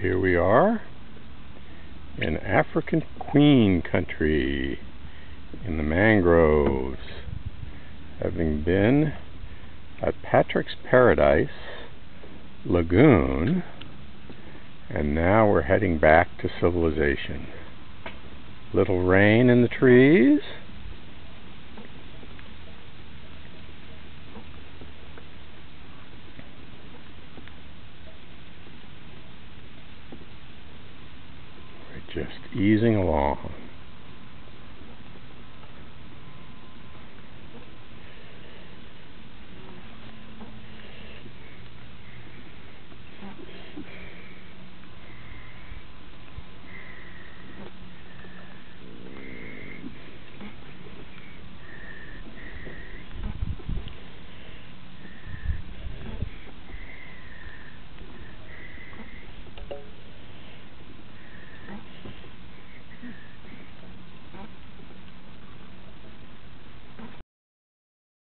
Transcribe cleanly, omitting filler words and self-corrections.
Here we are in African Queen country in the mangroves, having been at Patrick's Paradise Lagoon, and now we're heading back to civilization. Little rain in the trees. We're just easing along.